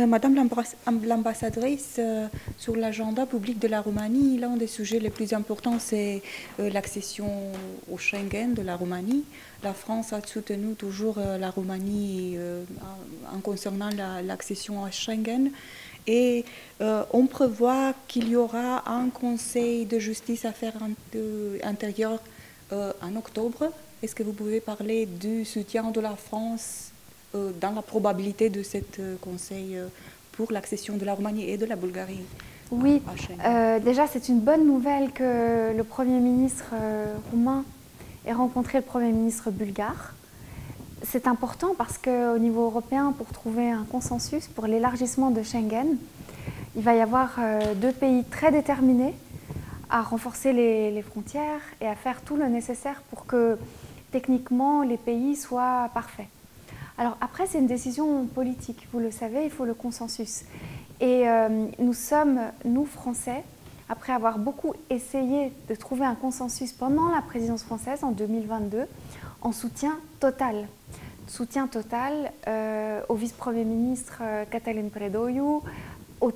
Madame l'ambassadrice, sur l'agenda public de la Roumanie, l'un des sujets les plus importants, c'est l'accession au Schengen de la Roumanie. La France a soutenu toujours la Roumanie en concernant l'accession à Schengen. Et on prévoit qu'il y aura un conseil de justice affaires intérieures en octobre. Est-ce que vous pouvez parler du soutien de la France dans la probabilité de ce conseil pour l'accession de la Roumanie et de la Bulgarie Oui, à Schengen? déjà c'est une bonne nouvelle que le Premier ministre roumain ait rencontré le Premier ministre bulgare. C'est important parce qu'au niveau européen, pour trouver un consensus pour l'élargissement de Schengen, il va y avoir deux pays très déterminés à renforcer les frontières et à faire tout le nécessaire pour que techniquement les pays soient parfaits. Alors après, c'est une décision politique, vous le savez, il faut le consensus. Et nous sommes, nous Français, après avoir beaucoup essayé de trouver un consensus pendant la présidence française en 2022, en soutien total. Soutien total au vice-premier ministre Cătălin Predoiu,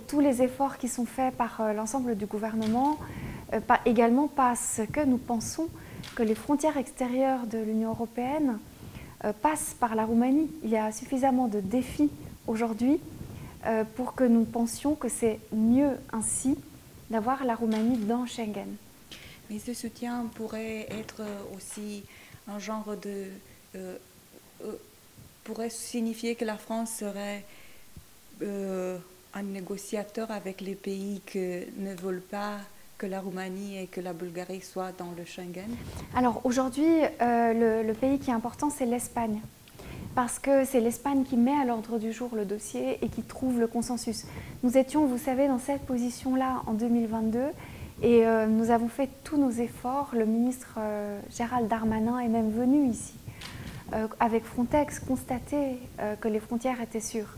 tous les efforts qui sont faits par l'ensemble du gouvernement, également parce que nous pensons que les frontières extérieures de l'Union européenne passent par la Roumanie. Il y a suffisamment de défis aujourd'hui pour que nous pensions que c'est mieux ainsi d'avoir la Roumanie dans Schengen. Mais ce soutien pourrait être aussi un genre de... pourrait signifier que la France serait un négociateur avec les pays qui ne veulent pas que la Roumanie et que la Bulgarie soient dans le Schengen? Alors aujourd'hui, le pays qui est important, c'est l'Espagne. Parce que c'est l'Espagne qui met à l'ordre du jour le dossier et qui trouve le consensus. Nous étions, vous savez, dans cette position-là en 2022 et nous avons fait tous nos efforts. Le ministre Gérald Darmanin est même venu ici, avec Frontex, constater que les frontières étaient sûres.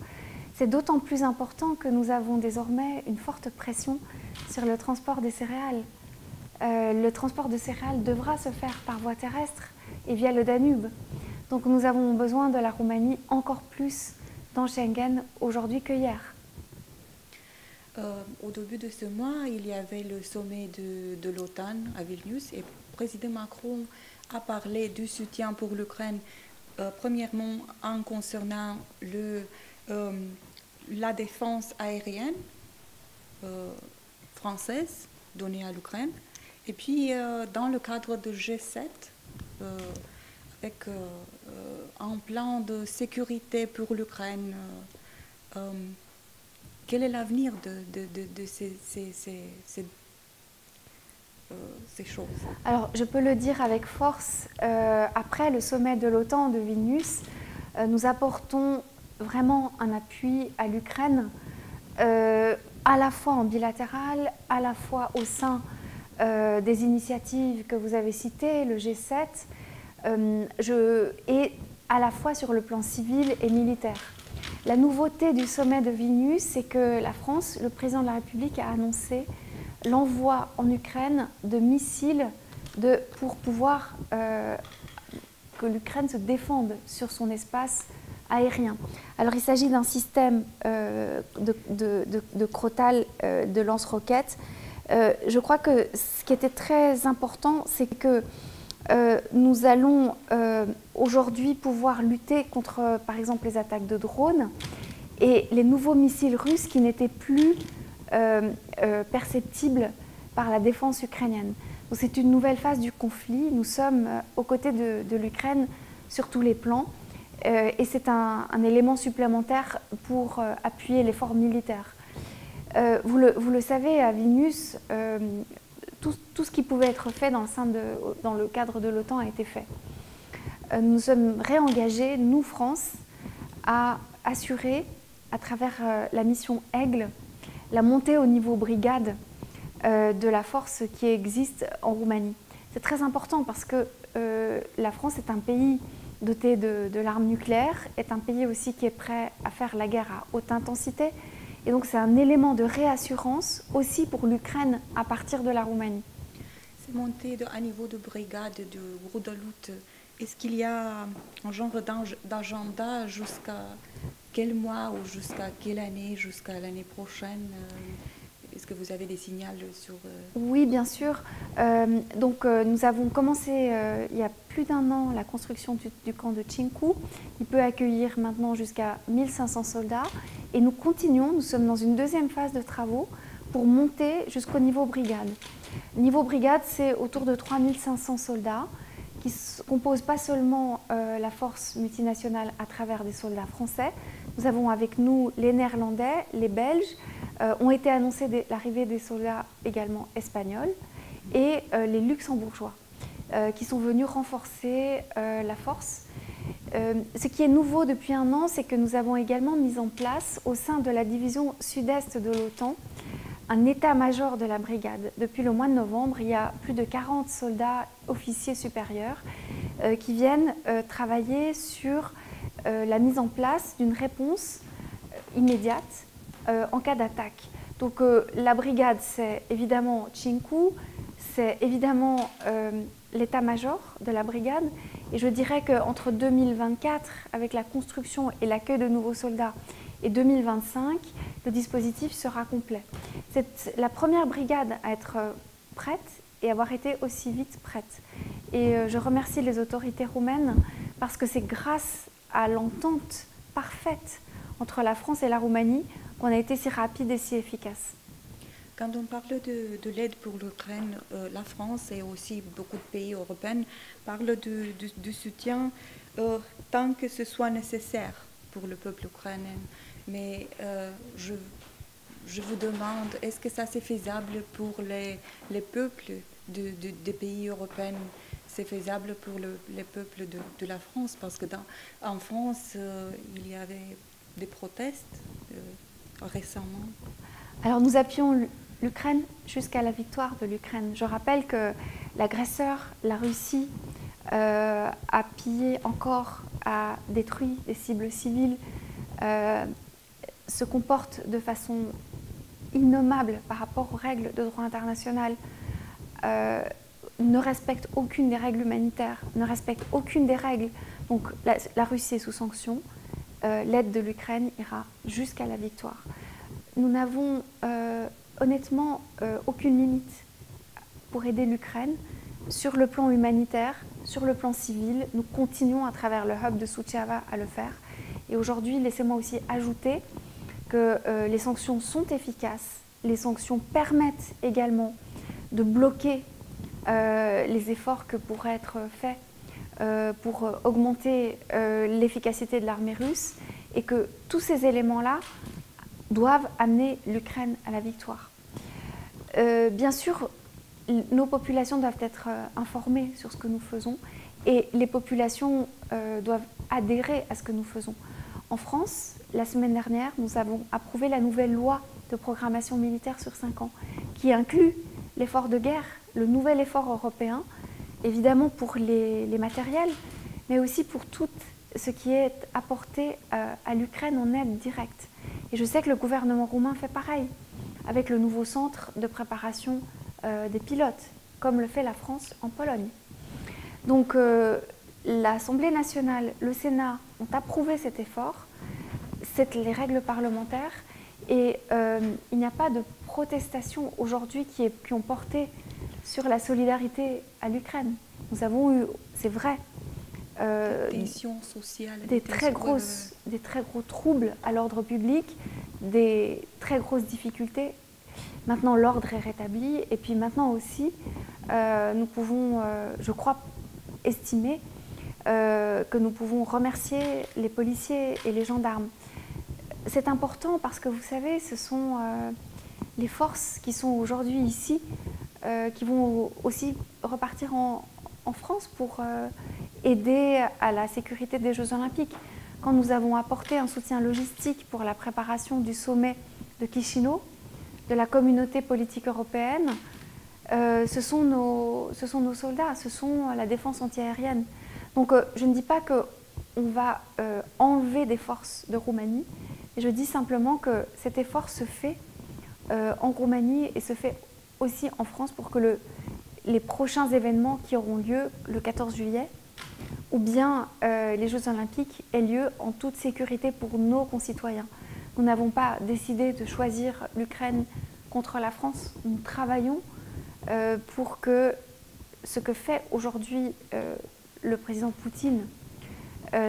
C'est d'autant plus important que nous avons désormais une forte pression sur le transport des céréales. Le transport de céréales devra se faire par voie terrestre et via le Danube. Donc nous avons besoin de la Roumanie encore plus dans Schengen aujourd'hui que hier. Au début de ce mois, il y avait le sommet de l'OTAN à Vilnius et le président Macron a parlé du soutien pour l'Ukraine, premièrement en concernant la défense aérienne française donnée à l'Ukraine, et puis dans le cadre de G7, avec un plan de sécurité pour l'Ukraine. Quel est l'avenir de ces choses? Alors, je peux le dire avec force, après le sommet de l'OTAN de Vilnius, nous apportons vraiment un appui à l'Ukraine, à la fois en bilatéral, à la fois au sein des initiatives que vous avez citées, le G7, et à la fois sur le plan civil et militaire. La nouveauté du sommet de Vilnius, c'est que la France, le président de la République a annoncé l'envoi en Ukraine de missiles pour pouvoir que l'Ukraine se défende sur son espace aérien. Alors il s'agit d'un système de Crotale de lance-roquettes. Je crois que ce qui était très important, c'est que nous allons aujourd'hui pouvoir lutter contre, par exemple, les attaques de drones et les nouveaux missiles russes qui n'étaient plus perceptibles par la défense ukrainienne. Donc c'est une nouvelle phase du conflit. Nous sommes aux côtés de l'Ukraine sur tous les plans et c'est un élément supplémentaire pour appuyer l'effort militaire. Vous le savez, à Vilnius, tout ce qui pouvait être fait dans le cadre de l'OTAN a été fait. Nous sommes réengagés, nous, France, à assurer, à travers la mission Aigle, la montée au niveau brigade de la force qui existe en Roumanie. C'est très important parce que la France est un pays doté de l'arme nucléaire, est un pays aussi qui est prêt à faire la guerre à haute intensité. Et donc c'est un élément de réassurance aussi pour l'Ukraine à partir de la Roumanie. C'est monté à niveau de brigade, de groupe de lutte. Est-ce qu'il y a un genre d'agenda jusqu'à quel mois ou jusqu'à quelle année, jusqu'à l'année prochaine? Est-ce que vous avez des signaux sur... Oui, bien sûr. Nous avons commencé il y a plus d'un an la construction du camp de Chinku. Il peut accueillir maintenant jusqu'à 1500 soldats. Et nous continuons, nous sommes dans une deuxième phase de travaux pour monter jusqu'au niveau brigade. Niveau brigade, c'est autour de 3500 soldats qui composent pas seulement la force multinationale à travers des soldats français. Nous avons avec nous les Néerlandais, les Belges, ont été annoncés l'arrivée des soldats également espagnols et les Luxembourgeois qui sont venus renforcer la force. Ce qui est nouveau depuis un an, c'est que nous avons également mis en place au sein de la division sud-est de l'OTAN un état-major de la brigade. Depuis le mois de novembre, il y a plus de 40 soldats officiers supérieurs qui viennent travailler sur la mise en place d'une réponse immédiate en cas d'attaque. Donc la brigade, c'est évidemment Chinku, c'est évidemment l'état-major de la brigade. Et je dirais qu'entre 2024, avec la construction et l'accueil de nouveaux soldats, et 2025, le dispositif sera complet. C'est la première brigade à être prête et avoir été aussi vite prête. Et je remercie les autorités roumaines parce que c'est grâce à l'entente parfaite entre la France et la Roumanie qu'on a été si rapide et si efficace. Quand on parle de l'aide pour l'Ukraine, la France et aussi beaucoup de pays européens parlent de soutien tant que ce soit nécessaire pour le peuple ukrainien. Mais je vous demande, est-ce que ça c'est faisable pour les peuples des pays européens? C'est faisable pour les peuples de la France? Parce que en France, il y avait des protestes récemment. Alors nous appuyons l'Ukraine jusqu'à la victoire de l'Ukraine. Je rappelle que l'agresseur, la Russie, a pillé encore, a détruit des cibles civiles, se comporte de façon innommable par rapport aux règles de droit international, ne respecte aucune des règles humanitaires, ne respecte aucune des règles. Donc la Russie est sous sanction, l'aide de l'Ukraine ira jusqu'à la victoire. Nous n'avons honnêtement aucune limite pour aider l'Ukraine sur le plan humanitaire, sur le plan civil. Nous continuons à travers le hub de Suceava à le faire. Et aujourd'hui, laissez-moi aussi ajouter que les sanctions sont efficaces. Les sanctions permettent également de bloquer les efforts que pourraient être faits pour augmenter l'efficacité de l'armée russe et que tous ces éléments-là doivent amener l'Ukraine à la victoire. Bien sûr, nos populations doivent être informées sur ce que nous faisons et les populations doivent adhérer à ce que nous faisons. En France, la semaine dernière, nous avons approuvé la nouvelle loi de programmation militaire sur 5 ans qui inclut l'effort de guerre, le nouvel effort européen, évidemment pour les matériels, mais aussi pour tout ce qui est apporté à l'Ukraine en aide directe. Et je sais que le gouvernement roumain fait pareil, avec le nouveau centre de préparation des pilotes, comme le fait la France en Pologne. Donc l'Assemblée nationale, le Sénat ont approuvé cet effort, c'est les règles parlementaires, et il n'y a pas de protestation aujourd'hui qui ont porté sur la solidarité à l'Ukraine. Nous avons eu, c'est vrai, tensions sociales, des très gros troubles à l'ordre public, des très grosses difficultés. Maintenant, l'ordre est rétabli et puis maintenant aussi, nous pouvons, je crois, estimer que nous pouvons remercier les policiers et les gendarmes. C'est important parce que vous savez, ce sont les forces qui sont aujourd'hui ici, qui vont aussi repartir en France pour aider à la sécurité des Jeux Olympiques. Quand nous avons apporté un soutien logistique pour la préparation du sommet de Chisinau, de la communauté politique européenne, ce sont nos soldats, ce sont la défense antiaérienne. Donc je ne dis pas qu'on va enlever des forces de Roumanie, mais je dis simplement que cet effort se fait en Roumanie et se fait aussi en France pour que les prochains événements qui auront lieu le 14 juillet ou bien les Jeux olympiques aient lieu en toute sécurité pour nos concitoyens. Nous n'avons pas décidé de choisir l'Ukraine contre la France. Nous travaillons pour que ce que fait aujourd'hui le président Poutine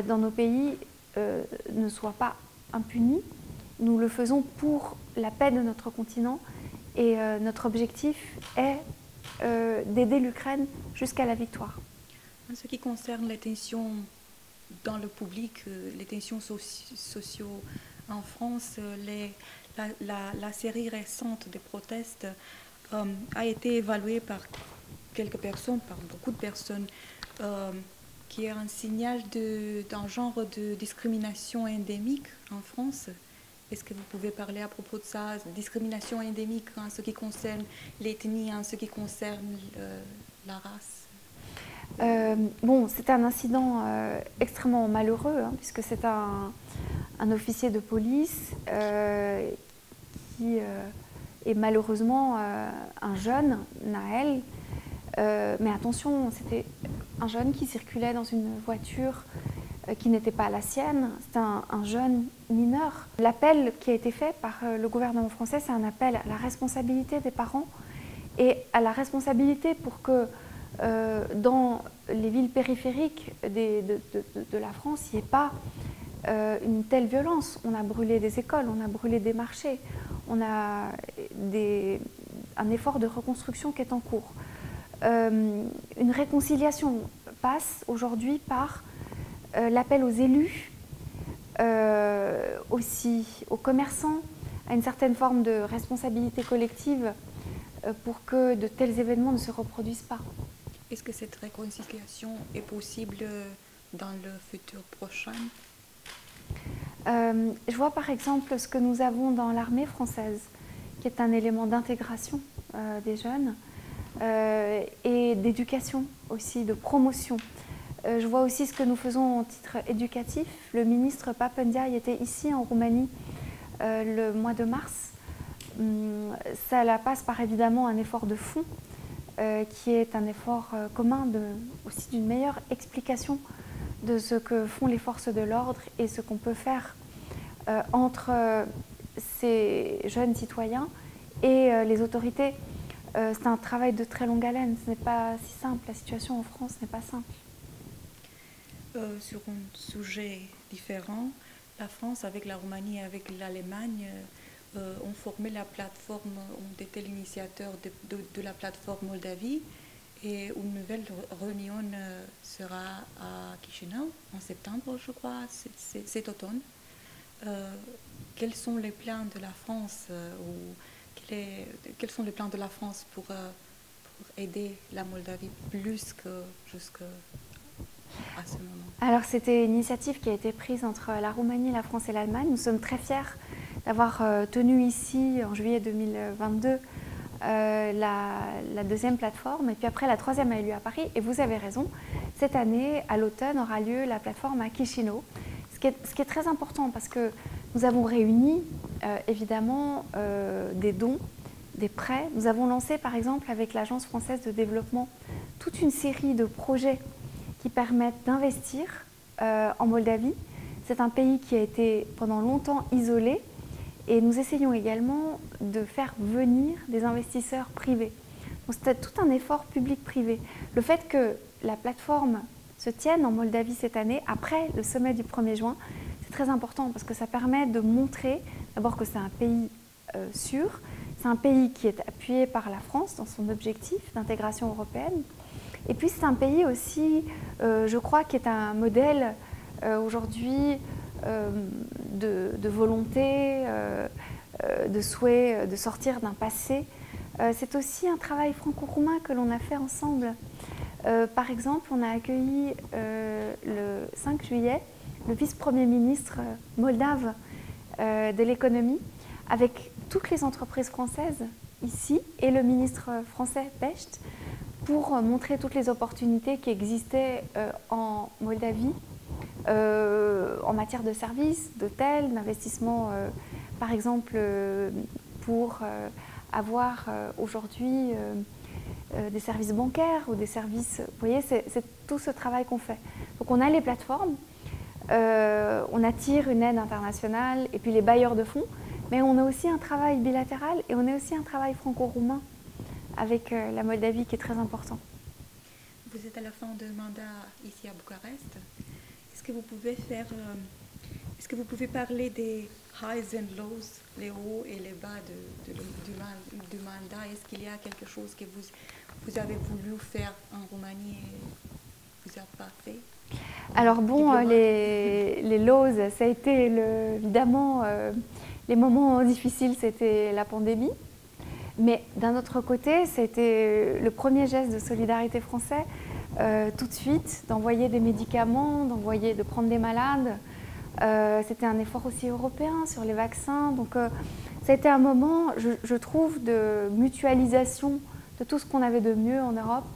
dans nos pays ne soit pas impuni. Nous le faisons pour la paix de notre continent et notre objectif est d'aider l'Ukraine jusqu'à la victoire. En ce qui concerne les tensions dans le public, les tensions sociaux en France, la série récente des protestes a été évaluée par quelques personnes, par beaucoup de personnes, qui est un signal d'un genre de discrimination endémique en France. Est-ce que vous pouvez parler à propos de ça, discrimination endémique en ce qui concerne l'ethnie, en ce qui concerne la race? Bon, c'est un incident extrêmement malheureux, hein, puisque c'est un officier de police qui est malheureusement un jeune, Naël. Mais attention, c'était un jeune qui circulait dans une voiture qui n'était pas la sienne. C'était un jeune mineur. L'appel qui a été fait par le gouvernement français, c'est un appel à la responsabilité des parents et à la responsabilité pour que dans les villes périphériques de la France, il n'y ait pas une telle violence. On a brûlé des écoles, on a brûlé des marchés, on a un effort de reconstruction qui est en cours. Une réconciliation passe aujourd'hui par l'appel aux élus, aussi aux commerçants, à une certaine forme de responsabilité collective pour que de tels événements ne se reproduisent pas. Est-ce que cette réconciliation est possible dans le futur prochain? Je vois par exemple ce que nous avons dans l'armée française, qui est un élément d'intégration des jeunes et d'éducation aussi, de promotion. Je vois aussi ce que nous faisons en titre éducatif. Le ministre Pape Ndiaye était ici en Roumanie le mois de mars. Ça passe par évidemment un effort de fond qui est un effort commun aussi d'une meilleure explication de ce que font les forces de l'ordre et ce qu'on peut faire entre ces jeunes citoyens et les autorités. C'est un travail de très longue haleine, ce n'est pas si simple, la situation en France n'est pas simple. Sur un sujet différent, la France avec la Roumanie et avec l'Allemagne ont formé la plateforme, ont été l'initiateur de la plateforme Moldavie et une nouvelle réunion sera à Chișinău en septembre, je crois, cet automne. Quels sont les plans de la France quels sont les plans de la France pour aider la Moldavie plus que jusqu'à ce moment? Alors c'était une initiative qui a été prise entre la Roumanie, la France et l'Allemagne. Nous sommes très fiers d'avoir tenu ici en juillet 2022 la deuxième plateforme et puis après la troisième a eu lieu à Paris. Et vous avez raison, cette année, à l'automne, aura lieu la plateforme à Chișinău. Ce qui est très important parce que nous avons réuni évidemment des dons, des prêts. Nous avons lancé par exemple avec l'Agence française de développement toute une série de projets qui permettent d'investir en Moldavie. C'est un pays qui a été pendant longtemps isolé et nous essayons également de faire venir des investisseurs privés. Donc c'est tout un effort public-privé. Le fait que la plateforme se tienne en Moldavie cette année, après le sommet du 1er juin, c'est très important parce que ça permet de montrer d'abord que c'est un pays sûr, c'est un pays qui est appuyé par la France dans son objectif d'intégration européenne. Et puis c'est un pays aussi, je crois, qui est un modèle aujourd'hui de volonté, de souhait de sortir d'un passé. C'est aussi un travail franco-roumain que l'on a fait ensemble. Par exemple, on a accueilli le 5 juillet le vice-premier ministre moldave de l'économie avec toutes les entreprises françaises ici et le ministre français Pecht pour montrer toutes les opportunités qui existaient en Moldavie en matière de services, d'hôtels, d'investissements, par exemple pour avoir aujourd'hui des services bancaires ou des services... Vous voyez, c'est tout ce travail qu'on fait. Donc on a les plateformes, on attire une aide internationale et puis les bailleurs de fonds, mais on a aussi un travail bilatéral et on a aussi un travail franco-roumain avec la Moldavie qui est très important. Vous êtes à la fin de mandat ici à Bucarest. Est-ce que vous pouvez est-ce que vous pouvez parler des highs and lows, les hauts et les bas du mandat? Est-ce qu'il y a quelque chose que vous avez voulu faire en Roumanie et vous n'avez pas fait? Alors bon, les lows, ça a été évidemment les moments difficiles, c'était la pandémie. Mais d'un autre côté, c'était le premier geste de solidarité français, tout de suite, d'envoyer des médicaments, de prendre des malades. C'était un effort aussi européen sur les vaccins. Donc ça a été un moment, je trouve, de mutualisation de tout ce qu'on avait de mieux en Europe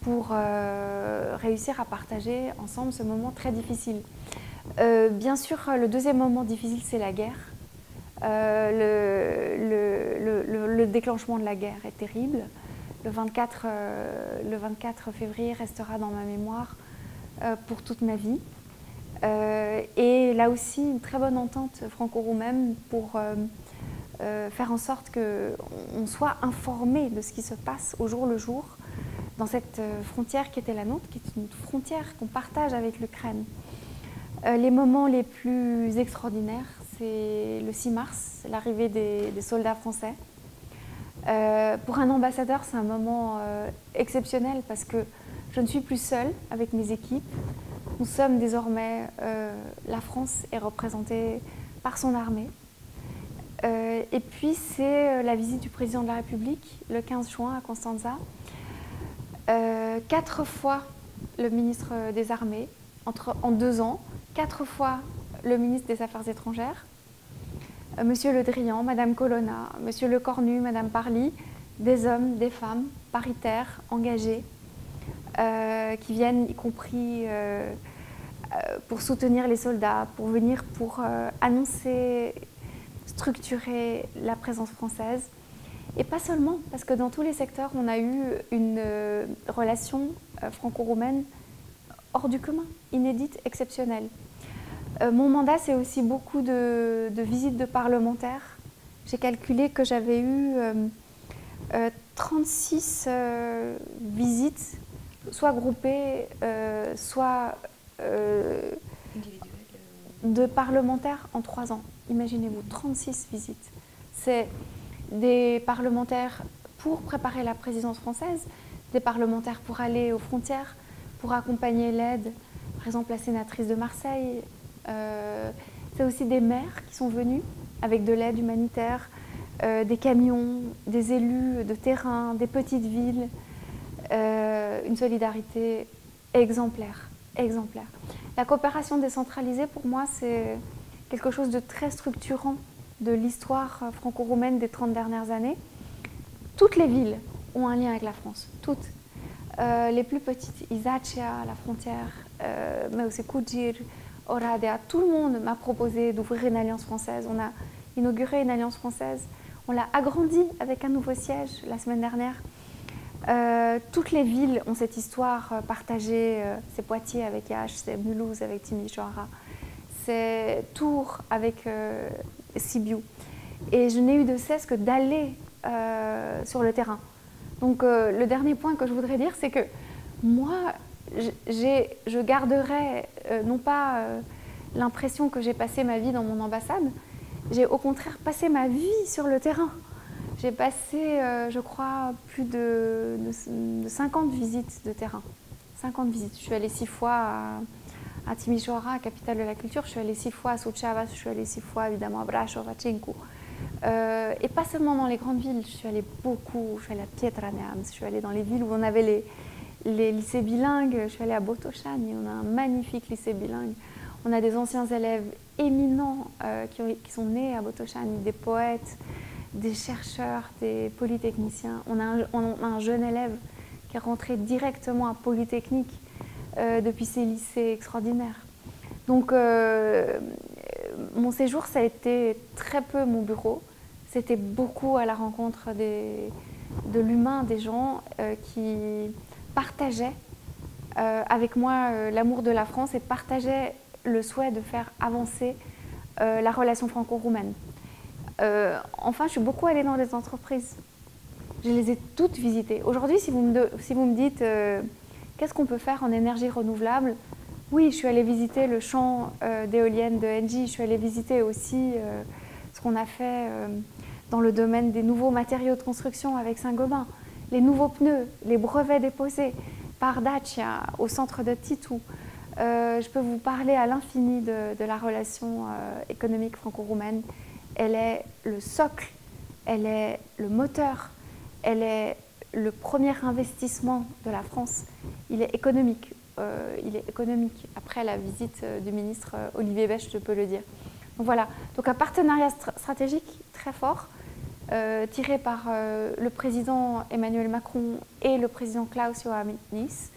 pour réussir à partager ensemble ce moment très difficile. Bien sûr, le deuxième moment difficile, c'est la guerre. Le déclenchement de la guerre est terrible. Le 24 février restera dans ma mémoire pour toute ma vie. Et là aussi, une très bonne entente franco-roumaine pour faire en sorte qu'on soit informé de ce qui se passe au jour le jour dans cette frontière qui était la nôtre, qui est une frontière qu'on partage avec l'Ukraine. Les moments les plus extraordinaires, c'est le 6 mars, l'arrivée des soldats français. Pour un ambassadeur, c'est un moment exceptionnel parce que je ne suis plus seule avec mes équipes. Nous sommes désormais, la France est représentée par son armée. Et puis c'est la visite du président de la République le 15 juin à Constanța. 4 fois le ministre des Armées en 2 ans, 4 fois le ministre des Affaires étrangères, Monsieur Le Drian, Madame Colonna, Monsieur Le Cornu, Madame Parly, des hommes, des femmes, paritaires, engagés, qui viennent y compris pour soutenir les soldats, pour venir pour annoncer, structurer la présence française. Et pas seulement, parce que dans tous les secteurs, on a eu une relation franco-roumaine hors du commun, inédite, exceptionnelle. Mon mandat, c'est aussi beaucoup de visites de parlementaires. J'ai calculé que j'avais eu 36 visites, soit groupées, soit de parlementaires en 3 ans. Imaginez-vous, 36 visites. C'est des parlementaires pour préparer la présidence française, des parlementaires pour aller aux frontières, pour accompagner l'aide, par exemple la sénatrice de Marseille. C'est aussi des maires qui sont venus avec de l'aide humanitaire, des camions, des élus de terrain, des petites villes, une solidarité exemplaire, exemplaire. La coopération décentralisée, pour moi, c'est quelque chose de très structurant de l'histoire franco-roumaine des 30 dernières années. Toutes les villes ont un lien avec la France, toutes. Les plus petites, Izacea, la frontière, mais aussi Kugir, Oradea, tout le monde m'a proposé d'ouvrir une alliance française. On a inauguré une alliance française, on l'a agrandie avec un nouveau siège la semaine dernière. Toutes les villes ont cette histoire partagée, c'est Poitiers avec Iași, c'est Mulhouse avec Timișoara, c'est Tours avec Sibiu. Et je n'ai eu de cesse que d'aller sur le terrain. Donc le dernier point que je voudrais dire, c'est que moi, je garderai non pas l'impression que j'ai passé ma vie dans mon ambassade, j'ai au contraire passé ma vie sur le terrain. J'ai passé, je crois, plus de 50 visites de terrain. 50 visites. Je suis allée 6 fois à Timișoara, capitale de la culture. Je suis allée 6 fois à Suceava. Je suis allée 6 fois, évidemment, à Brașov, à Cincu. Et pas seulement dans les grandes villes. Je suis allée beaucoup. Je suis allée à Piatra Neamț. Je suis allée dans les villes où on avait les lycées bilingues. Je suis allée à Botoșani. On a un magnifique lycée bilingue. On a des anciens élèves éminents qui sont nés à Botoșani, des poètes, des chercheurs, des polytechniciens. On a un jeune élève qui est rentré directement à Polytechnique depuis ces lycées extraordinaires. Donc mon séjour, ça a été très peu mon bureau. C'était beaucoup à la rencontre de l'humain des gens qui partageaient avec moi l'amour de la France et partageaient le souhait de faire avancer la relation franco-roumaine. Enfin, je suis beaucoup allée dans des entreprises. Je les ai toutes visitées. Aujourd'hui, si vous me dites qu'est-ce qu'on peut faire en énergie renouvelable, oui, je suis allée visiter le champ d'éoliennes de Engie. Je suis allée visiter aussi ce qu'on a fait dans le domaine des nouveaux matériaux de construction avec Saint-Gobain, les nouveaux pneus, les brevets déposés par Dacia au centre de Titou. Je peux vous parler à l'infini de la relation économique franco-roumaine. Elle est le socle, elle est le moteur, elle est le premier investissement de la France. Il est économique. Après la visite du ministre Olivier Becht, je peux le dire. Donc voilà, donc un partenariat stratégique très fort, tiré par le président Emmanuel Macron et le président Klaus Iohannis.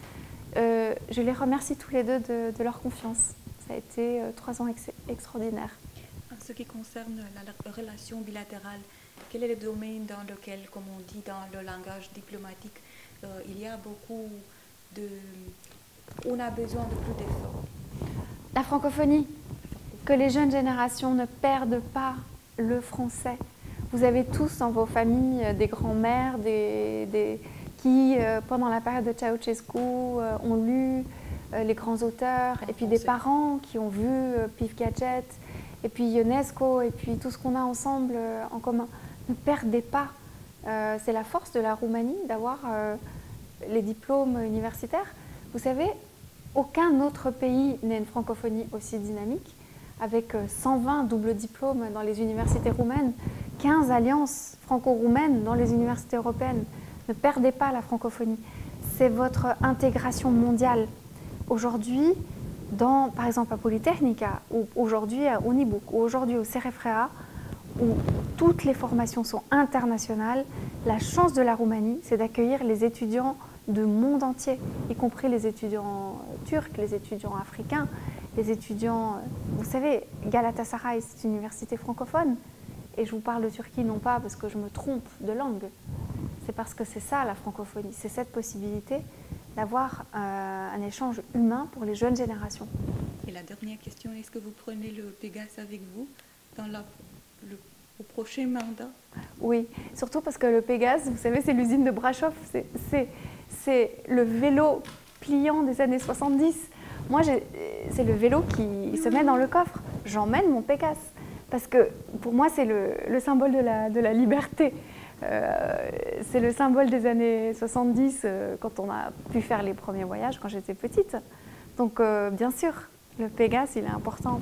Je les remercie tous les deux de leur confiance. Ça a été 3 ans extraordinaires. En ce qui concerne la relation bilatérale, quel est le domaine dans lequel, comme on dit dans le langage diplomatique, il y a beaucoup de... On a besoin de plus d'efforts? La francophonie. Que les jeunes générations ne perdent pas le français. Vous avez tous dans vos familles des grands-mères qui, pendant la période de Ceausescu, ont lu les grands auteurs, et puis des parents qui ont vu Pif Gadget, et puis Ionesco, et puis tout ce qu'on a ensemble en commun. Ne perdez pas. C'est la force de la Roumanie d'avoir les diplômes universitaires. Vous savez, aucun autre pays n'a une francophonie aussi dynamique, avec 120 doubles diplômes dans les universités roumaines, 15 alliances franco-roumaines dans les universités européennes. Ne perdez pas la francophonie. C'est votre intégration mondiale. Aujourd'hui, par exemple à Polytechnica, ou aujourd'hui à Unibuc, ou aujourd'hui au CEREFREA, où toutes les formations sont internationales, la chance de la Roumanie, c'est d'accueillir les étudiants du monde entier, y compris les étudiants turcs, les étudiants africains, les étudiants... Vous savez, Galatasaray, c'est une université francophone, et je vous parle de Turquie non pas parce que je me trompe de langue, c'est parce que c'est ça la francophonie, c'est cette possibilité d'avoir un échange humain pour les jeunes générations. Et la dernière question, est-ce que vous prenez le Pégase avec vous au prochain mandat? Oui, surtout parce que le Pégase, vous savez, c'est l'usine de Brasov, c'est le vélo pliant des années 70. Moi, c'est le vélo qui se met dans le coffre. J'emmène mon Pégase parce que pour moi, c'est le symbole de la liberté. C'est le symbole des années 70 quand on a pu faire les premiers voyages quand j'étais petite. Donc, bien sûr, le Pégase, il est important.